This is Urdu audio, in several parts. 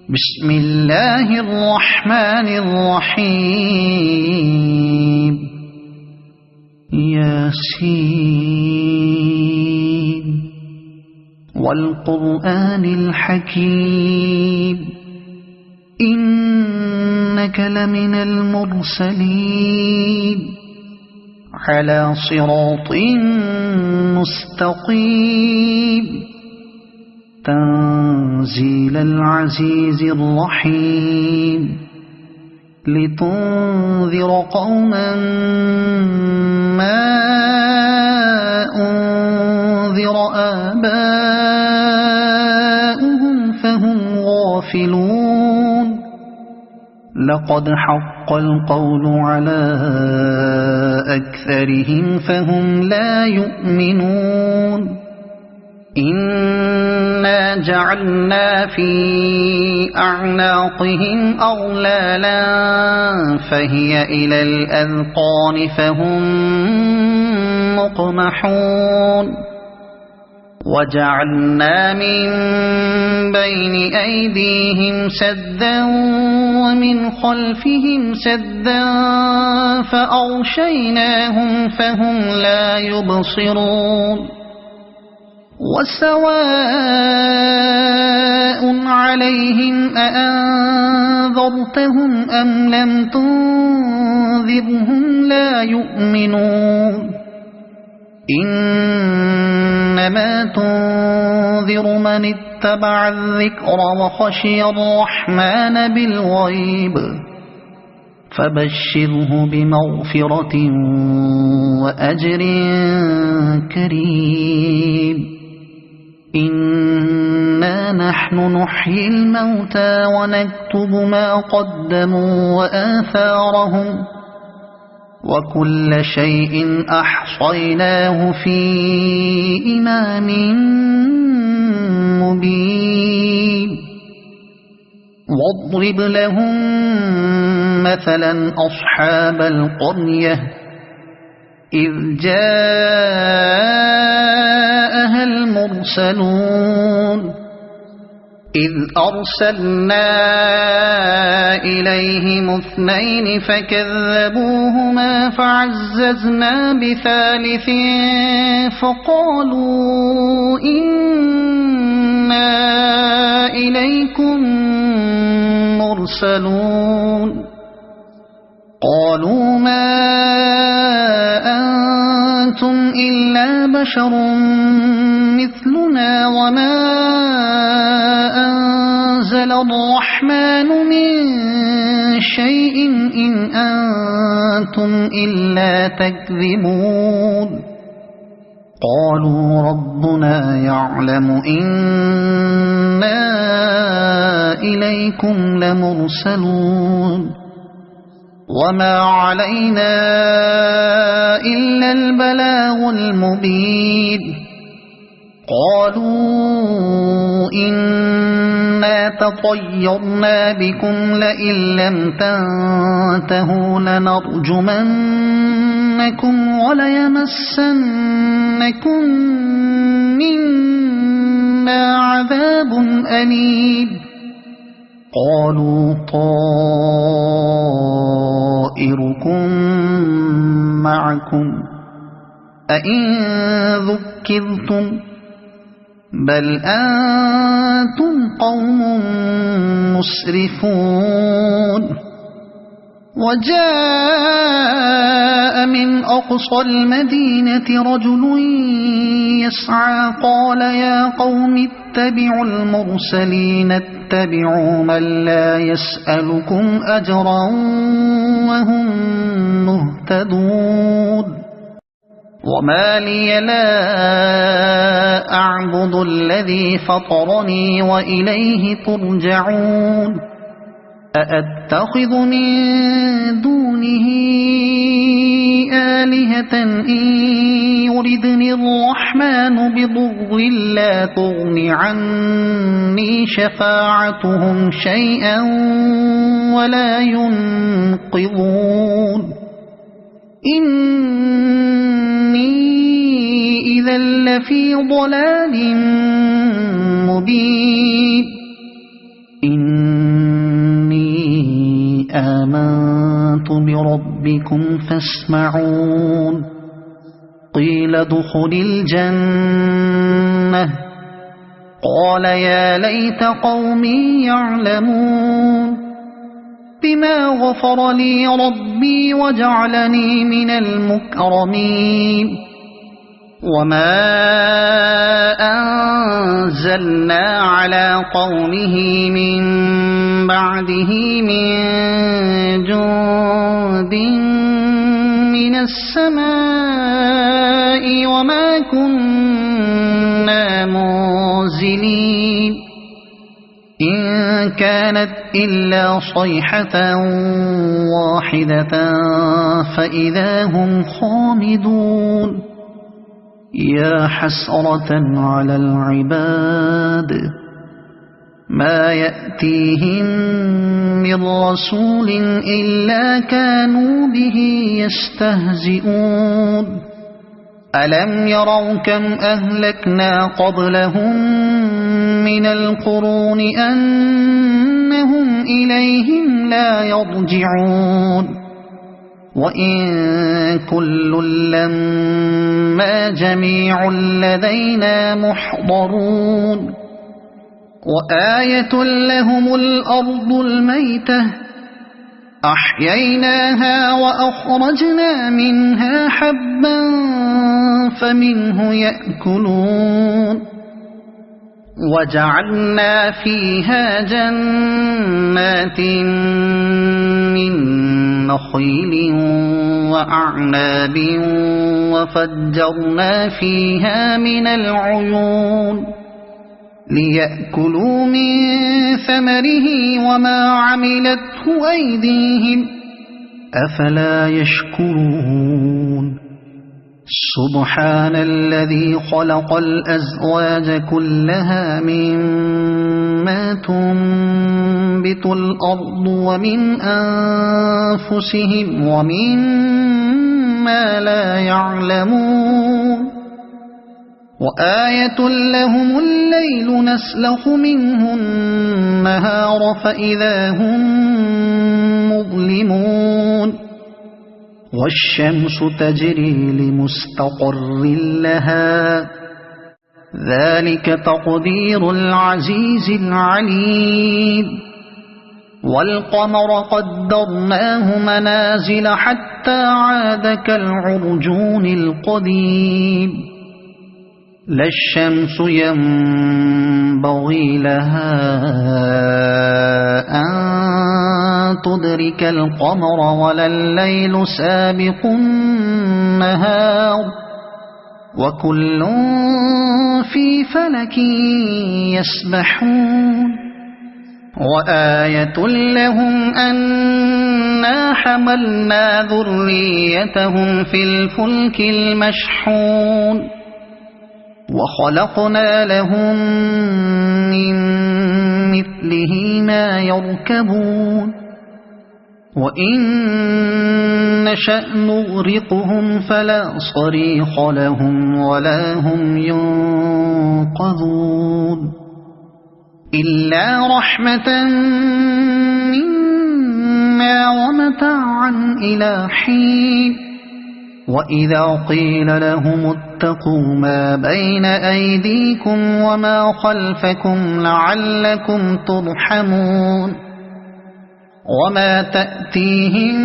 بسم الله الرحمن الرحيم ياسين والقرآن الحكيم إنك لمن المرسلين على صراط مستقيم تنزيل العزيز الرحيم لتنذر قوما ما أنذر آباؤهم فهم غافلون لقد حق القول على أكثرهم فهم لا يؤمنون إنا جعلنا في أعناقهم أغلالا فهي إلى الأذقان فهم مقمحون وجعلنا من بين أيديهم سدا ومن خلفهم سدا فأغشيناهم فهم لا يبصرون وسواء عليهم أأنذرتهم أم لم تنذرهم لا يؤمنون إنما تنذر من اتبع الذكر وخشي الرحمن بالغيب فبشره بمغفرة وأجر كريم إنا نحن نحيي الموتى ونكتب ما قدموا وآثارهم وكل شيء أحصيناه في إمام مبين واضرب لهم مثلا أصحاب القرية إذ جاءها المرسلون إذ أرسلنا إليهم اثنين فكذبوهما فعززنا بثالث فقالوا إنا إليكم مرسلون قالوا ما أنتم إلا بشر مثلنا وما أنزل الرحمن من شيء إن أنتم إلا تكذبون قالوا ربنا يعلم إنا إليكم لمرسلون وما علينا إلا البلاغ المبين قالوا إنا تطيرنا بكم لئن لم تنتهوا لنرجمنكم وليمسنكم منا عذاب أليم قالوا طائركم معكم أئن ذكرتم بل أنتم قوم مسرفون وجاء من أقصى المدينة رجل يسعى قال يا قوم اتبعوا المرسلين اتبعوا من لا يسألكم أجرا وهم مهتدون وما لي لا أعبد الذي فطرني وإليه ترجعون أأتخذ من دونه آلهة إن يردني الرحمن بضر لا تغن عني شفاعتهم شيئا ولا ينقذون إني إذا لفي ضلال مبين آمنت بربكم فاسمعون قيل ادخل الجنة قال يا ليت قومي يعلمون بما غفر لي ربي وجعلني من المكرمين وما أنزلنا على قومه من بعده من جند من السماء وما كنا منزلين إن كانت إلا صيحة واحدة فإذا هم خامدون يا حسرة على العباد ما يأتيهم من رسول إلا كانوا به يستهزئون ألم يروا كم أهلكنا قبلهم من القرون أنهم إليهم لا يرجعون وإن كل لما جميع لدينا محضرون وآية لهم الأرض الميتة أحييناها وأخرجنا منها حبا فمنه يأكلون وجعلنا فيها جنات من نخيل وأعناب وفجرنا فيها من العيون ليأكلوا من ثمره وما عملته أيديهم أفلا يشكرون سبحان الذي خلق الأزواج كلها مما تنبت الأرض ومن أنفسهم ومما لا يعلمون وآية لهم الليل نسلخ منه النهار فإذا هم مظلمون والشمس تجري لمستقر لها ذلك تقدير العزيز العليم والقمر قدرناه منازل حتى عاد كالعرجون القديم لا الشمس ينبغي لها أن تدرك القمر ولا الليل سابق النهار وكل في فلك يسبحون وآية لهم أنا حملنا ذريتهم في الفلك المشحون وخلقنا لهم من مثله ما يركبون وإن نشأ نغرقهم فلا صريخ لهم ولا هم ينقذون إلا رحمة منا ومتاعا إلى حين وإذا قيل لهم اتقوا ما بين أيديكم وما خلفكم لعلكم ترحمون وما تأتيهم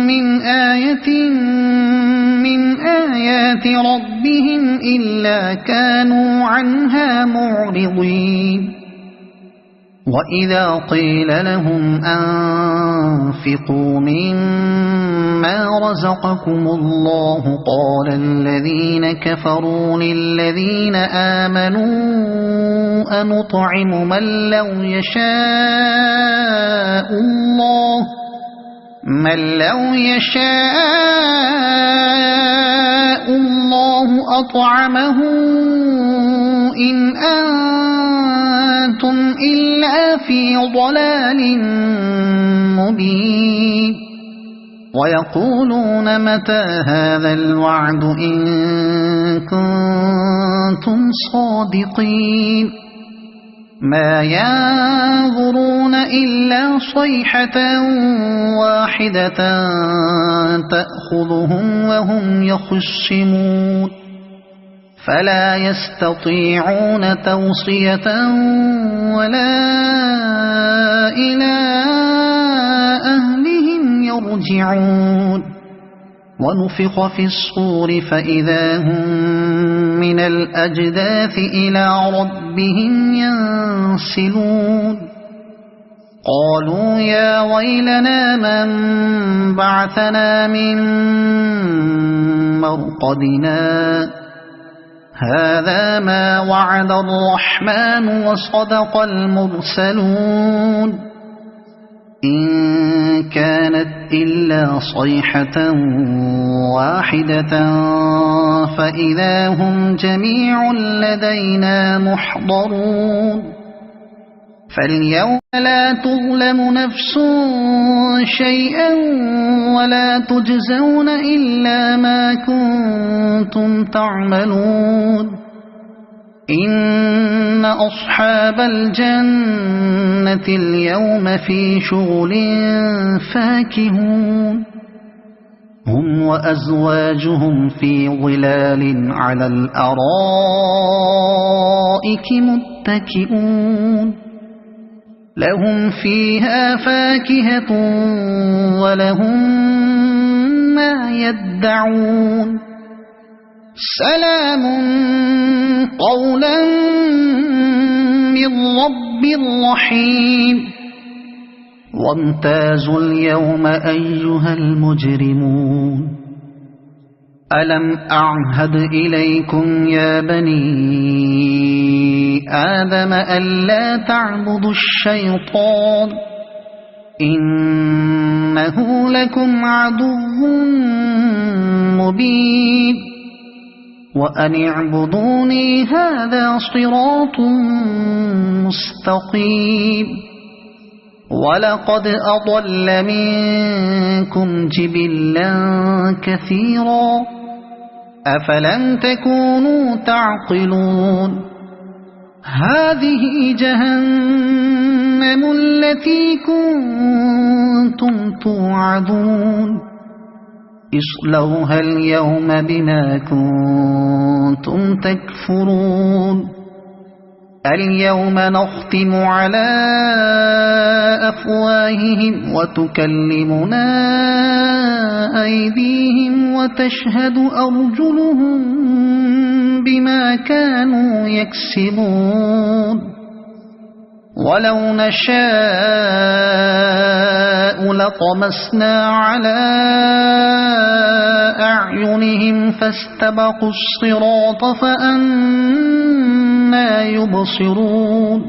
من آية من آيات ربهم إلا كانوا عنها معرضين وإذا قيل لهم أنفقوا مما رزقكم الله قال الذين كفروا للذين آمنوا أنطعم من لو يشاء الله أطعمه إن أنتم إلا في ضلال مبين ويقولون متى هذا الوعد إن كنتم صادقين ما ينظرون إلا صيحة واحدة تأخذهم وهم يخصمون فلا يستطيعون توصية ولا إلى أهلهم يرجعون ونفخ في الصور فإذا هم من الأجداث إلى ربهم ينسلون قالوا يا ويلنا من بعثنا من مرقدنا هذا ما وعد الرحمن وصدق المرسلون إن كانت إلا صيحة واحدة فإذا هم جميع لدينا محضرون فاليوم لا تظلم نفس شيئا ولا تجزون إلا ما كنتم تعملون إن أصحاب الجنة اليوم في شغل فاكهون هم وأزواجهم في ظلال على الأرائك متكئون لهم فيها فاكهة ولهم ما يدعون سلام قولا من رب رحيم وامتازوا اليوم أيها المجرمون ألم أعهد إليكم يا بني آدم ألا تعبدوا الشيطان إنه لكم عدو مبين وأن اعبدوني هذا صراط مستقيم ولقد أضل منكم جبلا كثيرا أفلم تكونوا تعقلون هذه جهنم التي كنتم توعدون اصلوها اليوم بما كنتم تكفرون اليوم نختم على أفواههم وتكلمنا أيديهم وتشهد أرجلهم بما كانوا يكسبون ولو نشاء لطمسنا على أعينهم فاستبقوا الصراط فأنى يبصرون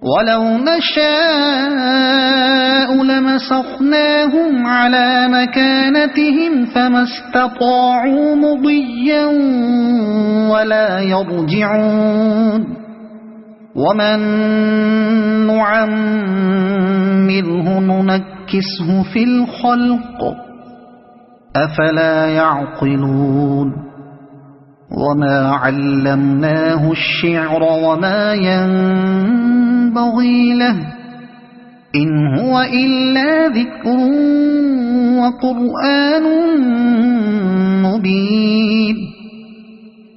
ولو نشاء لمسخناهم على مكانتهم فما استطاعوا مضيا ولا يرجعون ومن نعمره ننكسه في الخلق أفلا يعقلون وما علمناه الشعر وما ينبغي له إن هو إلا ذكر وقرآن مبين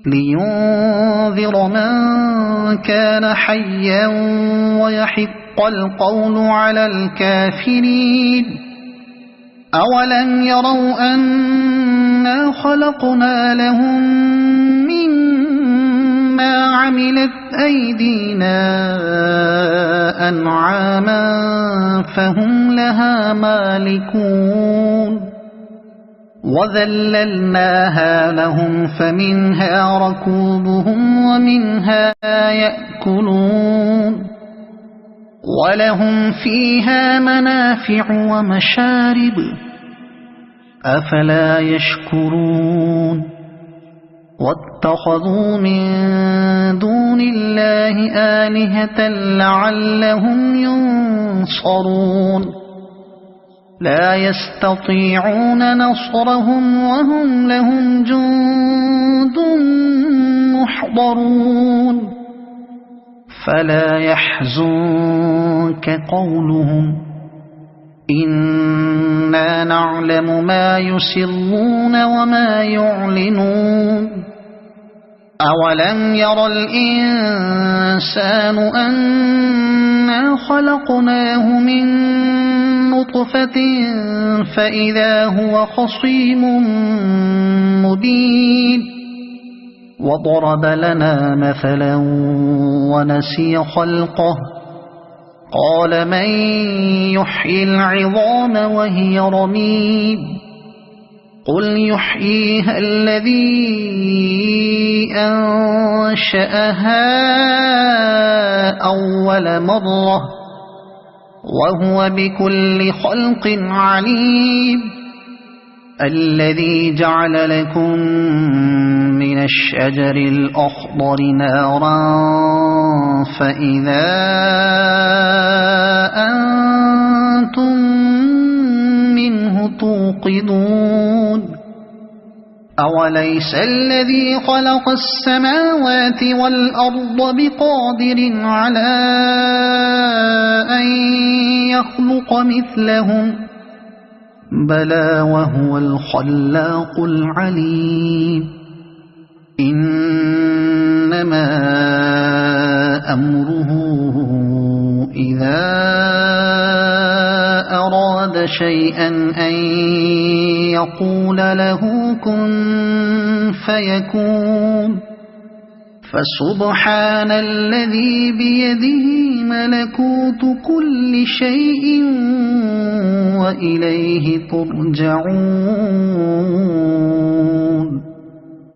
لينذر من كان حيا ويحق القول على الكافرين أولم يروا أنا خلقنا لهم مما عملت أيدينا أنعاما فهم لها مالكون وذللناها لهم فمنها ركوبهم ومنها يأكلون ولهم فيها منافع ومشارب أفلا يشكرون واتخذوا من دون الله آلهة لعلهم ينصرون لا يستطيعون نصرهم وهم لهم جند محضرون فلا يحزنك قولهم إنا نعلم ما يسرون وما يعلنون أولم ير الإنسان أنا خلقناه من نطفة فإذا هو خصيم مبين وضرب لنا مثلا ونسي خلقه قال من يحيي العظام وهي رميم قل يحييها الذي أنشأها أول مرة وهو بكل خلق عليم الذي جعل لكم من الشجر الأخضر نارا فإذا أنتم منه توقدون أوليس الذي خلق السماوات والأرض بقادر على أن يخلق مثلهم بلى وهو الخلاق العليم إنما أمره إذا أراد شيئا أن يقول له كن فيكون فسبحان الذي بيده ملكوت كل شيء وإليه ترجعون